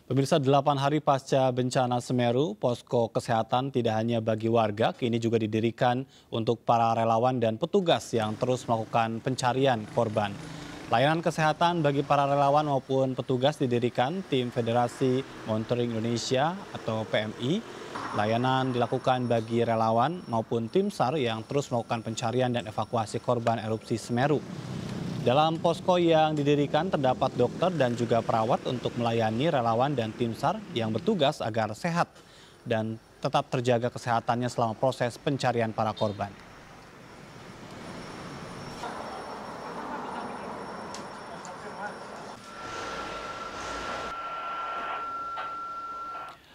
Pemirsa, 8 hari pasca bencana Semeru, posko kesehatan tidak hanya bagi warga, kini juga didirikan untuk para relawan dan petugas yang terus melakukan pencarian korban. Layanan kesehatan bagi para relawan maupun petugas didirikan tim Federasi Monitoring Indonesia atau PMI. Layanan dilakukan bagi relawan maupun tim SAR yang terus melakukan pencarian dan evakuasi korban erupsi Semeru. Dalam posko yang didirikan terdapat dokter dan juga perawat untuk melayani relawan dan tim SAR yang bertugas agar sehat dan tetap terjaga kesehatannya selama proses pencarian para korban.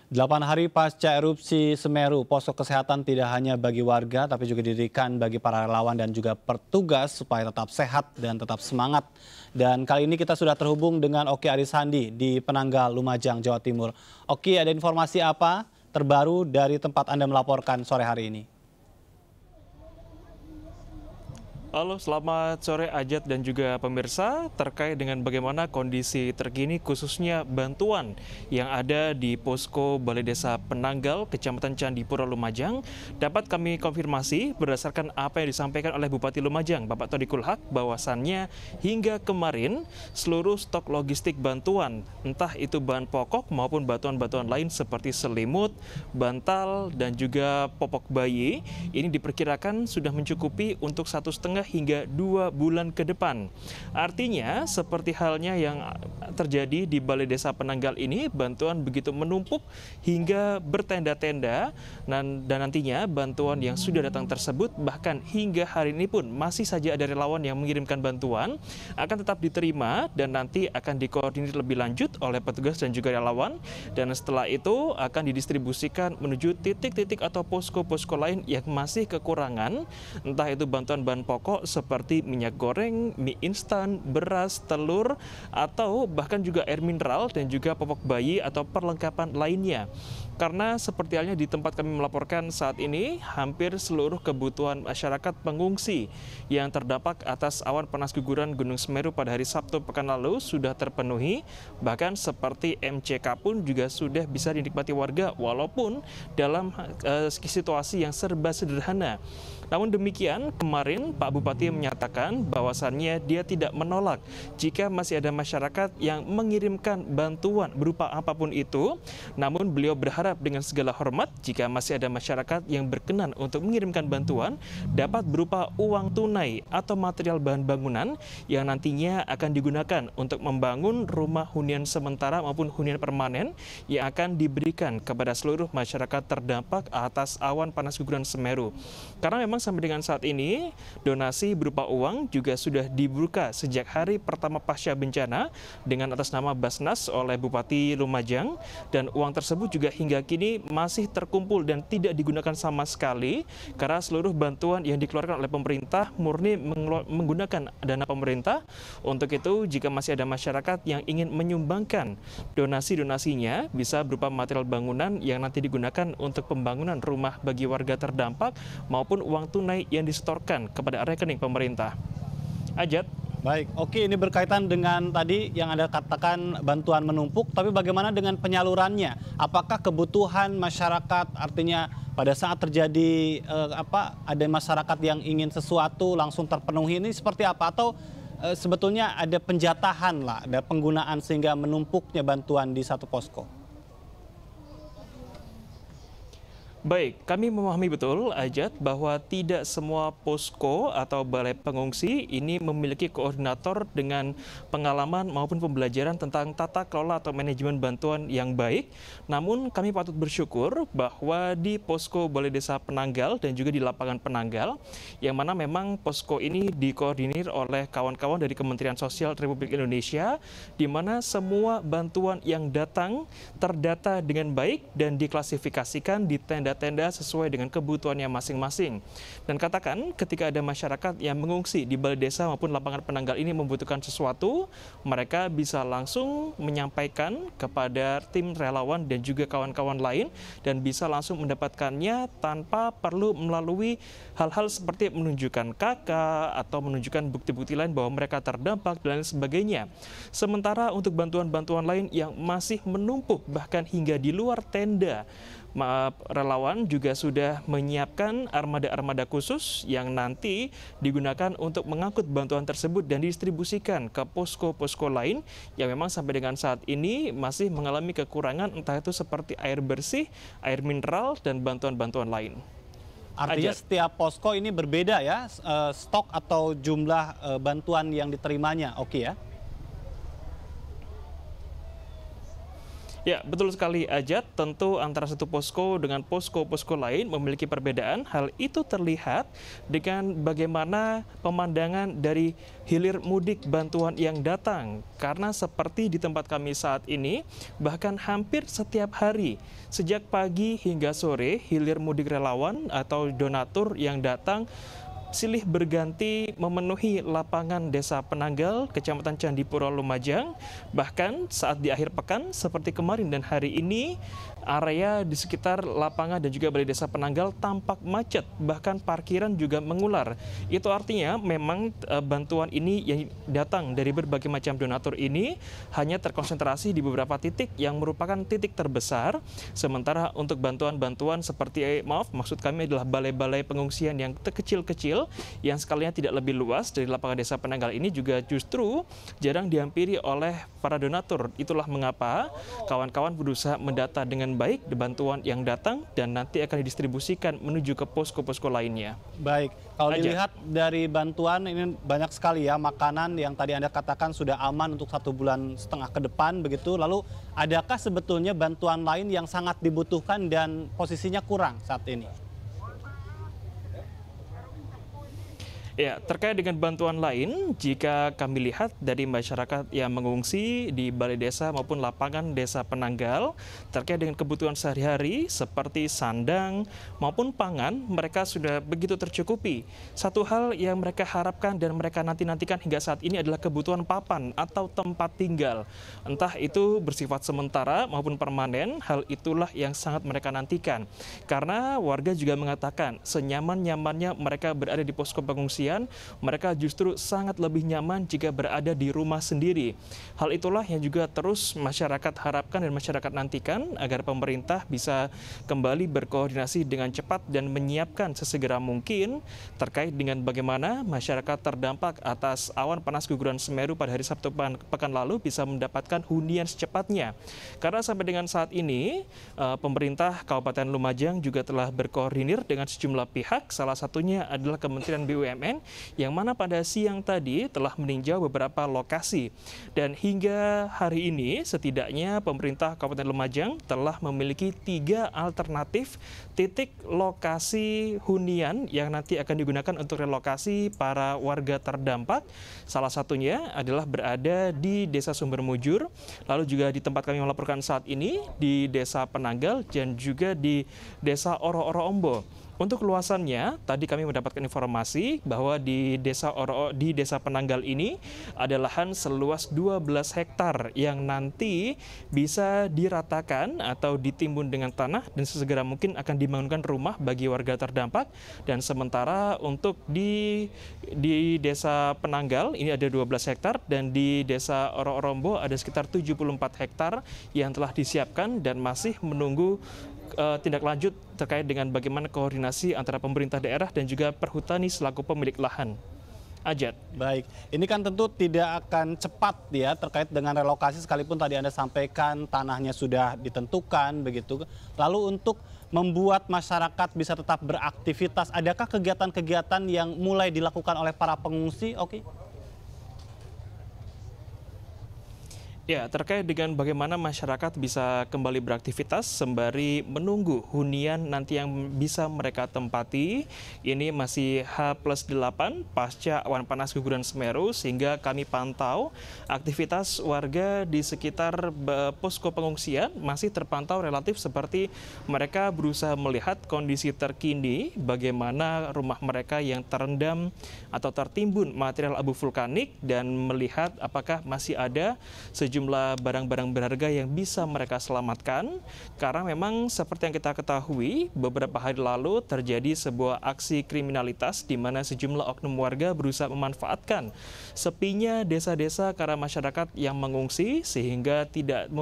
8 hari pasca erupsi Semeru, posko kesehatan tidak hanya bagi warga tapi juga didirikan bagi para relawan dan juga petugas supaya tetap sehat dan tetap semangat. Dan kali ini kita sudah terhubung dengan Oki Arisandi di Penanggal, Lumajang, Jawa Timur. Oki, ada informasi apa terbaru dari tempat Anda melaporkan sore hari ini? Halo, selamat sore Ajat dan juga pemirsa. Terkait dengan bagaimana kondisi terkini khususnya bantuan yang ada di posko Balai Desa Penanggal, Kecamatan Candipuro, Lumajang, dapat kami konfirmasi berdasarkan apa yang disampaikan oleh Bupati Lumajang, Bapak Thodiqul Haq, bahwasannya hingga kemarin seluruh stok logistik bantuan, entah itu bahan pokok maupun bantuan-bantuan lain seperti selimut, bantal, dan juga popok bayi, ini diperkirakan sudah mencukupi untuk 1,5 hingga 2 bulan ke depan. Artinya, seperti halnya yang terjadi di Balai Desa Penanggal ini, bantuan begitu menumpuk hingga bertenda-tenda, dan nantinya bantuan yang sudah datang tersebut, bahkan hingga hari ini pun masih saja ada relawan yang mengirimkan bantuan, akan tetap diterima dan nanti akan dikoordinir lebih lanjut oleh petugas dan juga relawan, dan setelah itu akan didistribusikan menuju titik-titik atau posko-posko lain yang masih kekurangan, entah itu bantuan bahan pokok seperti minyak goreng, mie instan, beras, telur, atau bahkan juga air mineral dan juga popok bayi atau perlengkapan lainnya. Karena seperti halnya di tempat kami melaporkan saat ini, hampir seluruh kebutuhan masyarakat pengungsi yang terdampak atas awan panas guguran Gunung Semeru pada hari Sabtu pekan lalu sudah terpenuhi. Bahkan seperti MCK pun juga sudah bisa dinikmati warga walaupun dalam situasi yang serba sederhana. Namun demikian, kemarin Pak Bupati menyatakan bahwasannya dia tidak menolak jika masih ada masyarakat yang mengirimkan bantuan berupa apapun itu. Namun beliau berharap dengan segala hormat jika masih ada masyarakat yang berkenan untuk mengirimkan bantuan dapat berupa uang tunai atau material bahan bangunan yang nantinya akan digunakan untuk membangun rumah hunian sementara maupun hunian permanen yang akan diberikan kepada seluruh masyarakat terdampak atas awan panas guguran Semeru. Karena memang sampai dengan saat ini, donasi berupa uang juga sudah dibuka sejak hari pertama pasca bencana dengan atas nama Basnas oleh Bupati Lumajang, dan uang tersebut juga hingga kini masih terkumpul dan tidak digunakan sama sekali karena seluruh bantuan yang dikeluarkan oleh pemerintah murni menggunakan dana pemerintah. Untuk itu, jika masih ada masyarakat yang ingin menyumbangkan donasi-donasinya bisa berupa material bangunan yang nanti digunakan untuk pembangunan rumah bagi warga terdampak maupun uang tunai yang disetorkan kepada rekening pemerintah. Ajat. Baik, oke, ini berkaitan dengan tadi yang Anda katakan bantuan menumpuk, tapi bagaimana dengan penyalurannya? Apakah kebutuhan masyarakat, artinya pada saat terjadi ada masyarakat yang ingin sesuatu langsung terpenuhi, ini seperti apa? Atau sebetulnya ada penjatahan lah, ada penggunaan sehingga menumpuknya bantuan di satu posko? Baik, kami memahami betul, Ajat, bahwa tidak semua posko atau balai pengungsi ini memiliki koordinator dengan pengalaman maupun pembelajaran tentang tata kelola atau manajemen bantuan yang baik. Namun kami patut bersyukur bahwa di posko Balai Desa Penanggal dan juga di lapangan Penanggal, yang mana memang posko ini dikoordinir oleh kawan-kawan dari Kementerian Sosial Republik Indonesia, di mana semua bantuan yang datang terdata dengan baik dan diklasifikasikan di tenda tenda-tenda sesuai dengan kebutuhannya masing-masing. Dan katakan ketika ada masyarakat yang mengungsi di balai desa maupun lapangan penanggal ini membutuhkan sesuatu, mereka bisa langsung menyampaikan kepada tim relawan dan juga kawan-kawan lain dan bisa langsung mendapatkannya tanpa perlu melalui hal-hal seperti menunjukkan KK atau menunjukkan bukti-bukti lain bahwa mereka terdampak dan lain sebagainya. Sementara untuk bantuan-bantuan lain yang masih menumpuk bahkan hingga di luar tenda, relawan juga sudah menyiapkan armada-armada khusus yang nanti digunakan untuk mengangkut bantuan tersebut dan didistribusikan ke posko-posko lain yang memang sampai dengan saat ini masih mengalami kekurangan, entah itu seperti air bersih, air mineral, dan bantuan-bantuan lain. Artinya setiap posko ini berbeda ya, stok atau jumlah bantuan yang diterimanya, oke ya? Ya, betul sekali, Ajat. Tentu antara satu posko dengan posko-posko lain memiliki perbedaan. Hal itu terlihat dengan bagaimana pemandangan dari hilir mudik bantuan yang datang. Karena seperti di tempat kami saat ini, bahkan hampir setiap hari, sejak pagi hingga sore, hilir mudik relawan atau donatur yang datang silih berganti memenuhi lapangan Desa Penanggal, Kecamatan Candipuro, Lumajang. Bahkan saat di akhir pekan seperti kemarin dan hari ini, area di sekitar lapangan dan juga balai Desa Penanggal tampak macet, bahkan parkiran juga mengular. Itu artinya memang bantuan ini yang datang dari berbagai macam donatur ini hanya terkonsentrasi di beberapa titik yang merupakan titik terbesar. Sementara untuk bantuan-bantuan seperti, maksud kami adalah balai-balai pengungsian yang kecil-kecil yang skalinya tidak lebih luas dari lapangan Desa Penanggal ini juga justru jarang dihampiri oleh para donatur. Itulah mengapa kawan-kawan berusaha mendata dengan baik bantuan yang datang dan nanti akan didistribusikan menuju ke posko-posko lainnya. Baik, kalau dilihat dari bantuan ini banyak sekali ya makanan yang tadi Anda katakan sudah aman untuk 1,5 bulan ke depan begitu. Lalu adakah sebetulnya bantuan lain yang sangat dibutuhkan dan posisinya kurang saat ini? Ya, terkait dengan bantuan lain, jika kami lihat dari masyarakat yang mengungsi di balai desa maupun lapangan Desa Penanggal, terkait dengan kebutuhan sehari-hari seperti sandang maupun pangan, mereka sudah begitu tercukupi. Satu hal yang mereka harapkan dan mereka nanti-nantikan hingga saat ini adalah kebutuhan papan atau tempat tinggal. Entah itu bersifat sementara maupun permanen, hal itulah yang sangat mereka nantikan. Karena warga juga mengatakan senyaman-nyamannya mereka berada di posko pengungsian, mereka justru sangat lebih nyaman jika berada di rumah sendiri. Hal itulah yang juga terus masyarakat harapkan dan masyarakat nantikan agar pemerintah bisa kembali berkoordinasi dengan cepat dan menyiapkan sesegera mungkin terkait dengan bagaimana masyarakat terdampak atas awan panas guguran Semeru pada hari Sabtu pekan lalu bisa mendapatkan hunian secepatnya. Karena sampai dengan saat ini pemerintah Kabupaten Lumajang juga telah berkoordinir dengan sejumlah pihak, salah satunya adalah Kementerian BUMN yang mana pada siang tadi telah meninjau beberapa lokasi. Dan hingga hari ini setidaknya pemerintah Kabupaten Lumajang telah memiliki 3 alternatif titik lokasi hunian yang nanti akan digunakan untuk relokasi para warga terdampak. Salah satunya adalah berada di Desa Sumber Mujur, lalu juga di tempat kami melaporkan saat ini di Desa Penanggal dan juga di Desa Oro-Oro Ombo. Untuk luasannya, tadi kami mendapatkan informasi bahwa di Desa Penanggal ini ada lahan seluas 12 hektar yang nanti bisa diratakan atau ditimbun dengan tanah dan sesegera mungkin akan dibangunkan rumah bagi warga terdampak. Dan sementara untuk di Desa Penanggal ini ada 12 hektar dan di Desa Oro-Orombo ada sekitar 74 hektar yang telah disiapkan dan masih menunggu tindak lanjut terkait dengan bagaimana koordinasi antara pemerintah daerah dan juga perhutani selaku pemilik lahan. Ajat. Baik, ini kan tentu tidak akan cepat ya terkait dengan relokasi sekalipun tadi Anda sampaikan tanahnya sudah ditentukan begitu. Lalu untuk membuat masyarakat bisa tetap beraktivitas, adakah kegiatan-kegiatan yang mulai dilakukan oleh para pengungsi? Oke. Ya, terkait dengan bagaimana masyarakat bisa kembali beraktivitas sembari menunggu hunian nanti yang bisa mereka tempati, ini masih H+8 pasca awan panas guguran Semeru, sehingga kami pantau aktivitas warga di sekitar posko pengungsian masih terpantau relatif seperti mereka berusaha melihat kondisi terkini bagaimana rumah mereka yang terendam atau tertimbun material abu vulkanik dan melihat apakah masih ada sejumlah barang-barang berharga yang bisa mereka selamatkan, karena memang seperti yang kita ketahui beberapa hari lalu terjadi sebuah aksi kriminalitas di mana sejumlah oknum warga berusaha memanfaatkan sepinya desa-desa karena masyarakat yang mengungsi sehingga tidak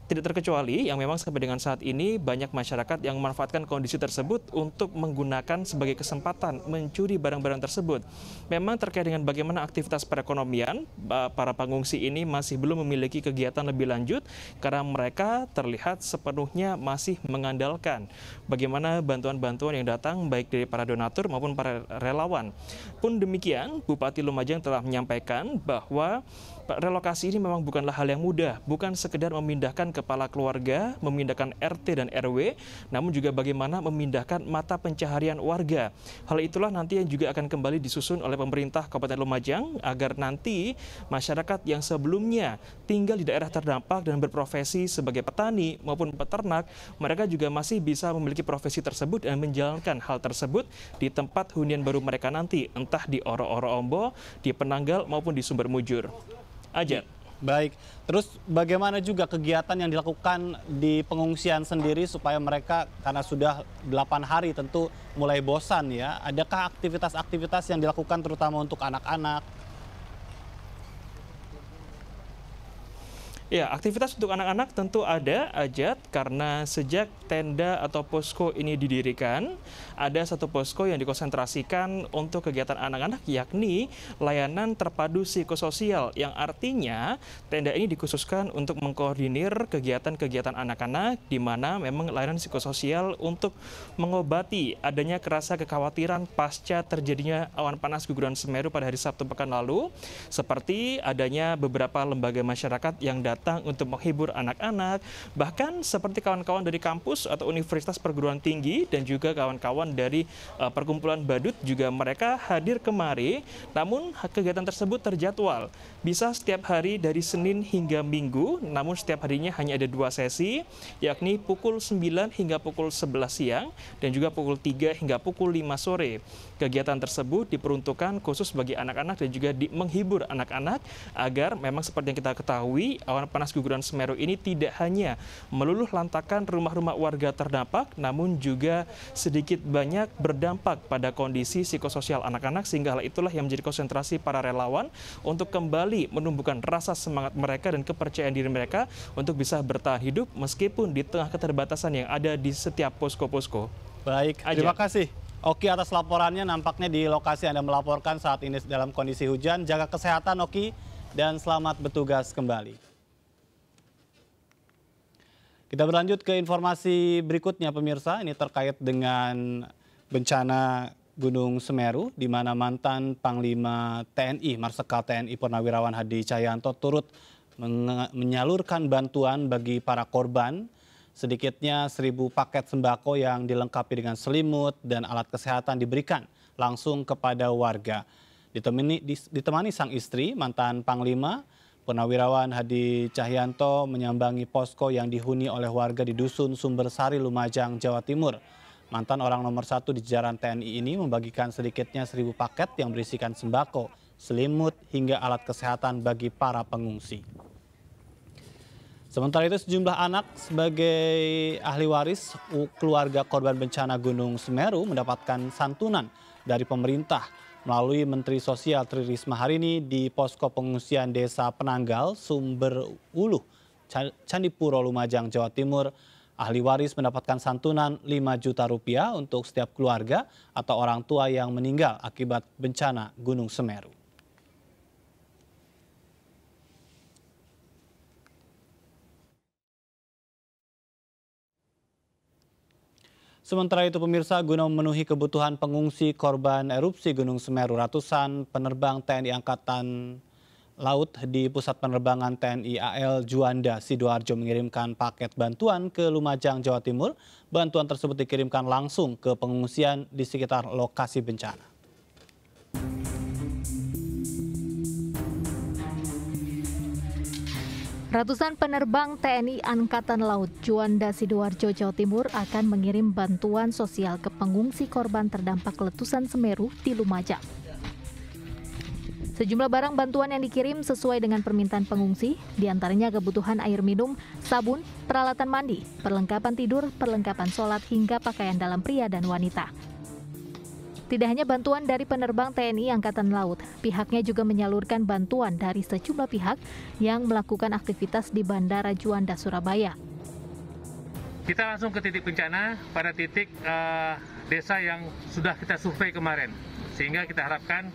terkecuali yang memang sampai dengan saat ini banyak masyarakat yang memanfaatkan kondisi tersebut untuk menggunakan sebagai kesempatan mencuri barang-barang tersebut. Memang terkait dengan bagaimana aktivitas perekonomian, para pengungsi ini masih belum memiliki kegiatan lebih lanjut karena mereka terlihat sepenuhnya masih mengandalkan bagaimana bantuan-bantuan yang datang baik dari para donatur maupun para relawan. Pun demikian, Bupati Lumajang telah menyampaikan bahwa relokasi ini memang bukanlah hal yang mudah, bukan sekedar memindahkan kepala keluarga, memindahkan RT dan RW, namun juga bagaimana memindahkan mata pencaharian warga. Hal itulah nanti yang juga akan kembali disusun oleh pemerintah Kabupaten Lumajang agar nanti masyarakat yang sebelumnya tinggal di daerah terdampak dan berprofesi sebagai petani maupun peternak, mereka juga masih bisa memiliki profesi tersebut dan menjalankan hal tersebut di tempat hunian baru mereka nanti, entah di Oro-Oro Ombo, di Penanggal maupun di Sumber Mujur. Aja. Baik, terus bagaimana juga kegiatan yang dilakukan di pengungsian sendiri supaya mereka karena sudah 8 hari tentu mulai bosan ya. Adakah aktivitas-aktivitas yang dilakukan terutama untuk anak-anak? Ya, aktivitas untuk anak-anak tentu ada, Ajat, karena sejak tenda atau posko ini didirikan, ada satu posko yang dikonsentrasikan untuk kegiatan anak-anak, yakni layanan terpadu psikososial, yang artinya tenda ini dikhususkan untuk mengkoordinir kegiatan-kegiatan anak-anak, di mana memang layanan psikososial untuk mengobati adanya kerasa kekhawatiran pasca terjadinya awan panas guguran Semeru pada hari Sabtu pekan lalu, seperti adanya beberapa lembaga masyarakat yang datang untuk menghibur anak-anak, bahkan seperti kawan-kawan dari kampus atau universitas perguruan tinggi dan juga kawan-kawan dari perkumpulan badut juga mereka hadir kemari, namun kegiatan tersebut terjadwal. Bisa setiap hari dari Senin hingga Minggu, namun setiap harinya hanya ada 2 sesi, yakni pukul 9 hingga pukul 11 siang dan juga pukul 3 hingga pukul 5 sore. Kegiatan tersebut diperuntukkan khusus bagi anak-anak dan juga menghibur anak-anak agar memang seperti yang kita ketahui, awan panas guguran Semeru ini tidak hanya meluluh lantakan rumah-rumah warga terdampak, namun juga sedikit banyak berdampak pada kondisi psikososial anak-anak, sehingga hal itulah yang menjadi konsentrasi para relawan untuk kembali menumbuhkan rasa semangat mereka dan kepercayaan diri mereka untuk bisa bertahan hidup meskipun di tengah keterbatasan yang ada di setiap posko-posko. Baik, terima kasih Oki atas laporannya. Nampaknya di lokasi Anda melaporkan saat ini dalam kondisi hujan. Jaga kesehatan Oki dan selamat bertugas kembali. Kita berlanjut ke informasi berikutnya pemirsa, ini terkait dengan bencana Gunung Semeru, di mana mantan Panglima TNI, Marsikal TNI Purnawirawan Hadi Cahyanto turut menyalurkan bantuan bagi para korban. Sedikitnya 1.000 paket sembako yang dilengkapi dengan selimut dan alat kesehatan diberikan langsung kepada warga. Ditemani sang istri, mantan Panglima Purnawirawan Hadi Cahyanto menyambangi posko yang dihuni oleh warga di Dusun Sumbersari, Lumajang, Jawa Timur. Mantan orang nomor 1 di jajaran TNI ini membagikan sedikitnya 1.000 paket yang berisikan sembako, selimut, hingga alat kesehatan bagi para pengungsi. Sementara itu sejumlah anak sebagai ahli waris keluarga korban bencana Gunung Semeru mendapatkan santunan dari pemerintah melalui Menteri Sosial Tri Risma hari ini di posko pengungsian Desa Penanggal, Sumber Uluh, Candipuro, Lumajang, Jawa Timur. Ahli waris mendapatkan santunan 5 juta rupiah untuk setiap keluarga atau orang tua yang meninggal akibat bencana Gunung Semeru. Sementara itu pemirsa, guna memenuhi kebutuhan pengungsi korban erupsi Gunung Semeru, ratusan penerbang TNI Angkatan Laut di Pusat Penerbangan TNI AL Juanda Sidoarjo mengirimkan paket bantuan ke Lumajang, Jawa Timur. Bantuan tersebut dikirimkan langsung ke pengungsian di sekitar lokasi bencana. Ratusan penerbang TNI Angkatan Laut Juanda Sidoarjo, Jawa Timur akan mengirim bantuan sosial ke pengungsi korban terdampak letusan Semeru di Lumajang. Sejumlah barang bantuan yang dikirim sesuai dengan permintaan pengungsi, diantaranya kebutuhan air minum, sabun, peralatan mandi, perlengkapan tidur, perlengkapan sholat, hingga pakaian dalam pria dan wanita. Tidak hanya bantuan dari penerbang TNI Angkatan Laut, pihaknya juga menyalurkan bantuan dari sejumlah pihak yang melakukan aktivitas di Bandara Juanda, Surabaya. Kita langsung ke titik bencana pada titik desa yang sudah kita survei kemarin, sehingga kita harapkan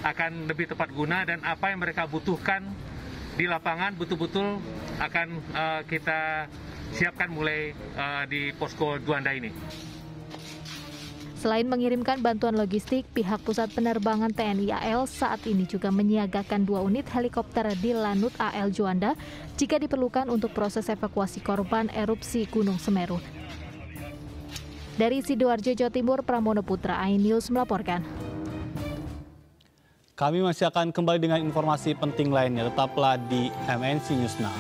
akan lebih tepat guna dan apa yang mereka butuhkan di lapangan betul-betul akan kita siapkan mulai di posko Juanda ini. Selain mengirimkan bantuan logistik, pihak Pusat Penerbangan TNI AL saat ini juga menyiagakan 2 unit helikopter di Lanut AL Juanda jika diperlukan untuk proses evakuasi korban erupsi Gunung Semeru. Dari Sidoarjo, Jawa Timur, Pramono Putra, iNews melaporkan. Kami masih akan kembali dengan informasi penting lainnya. Tetaplah di MNC News Now.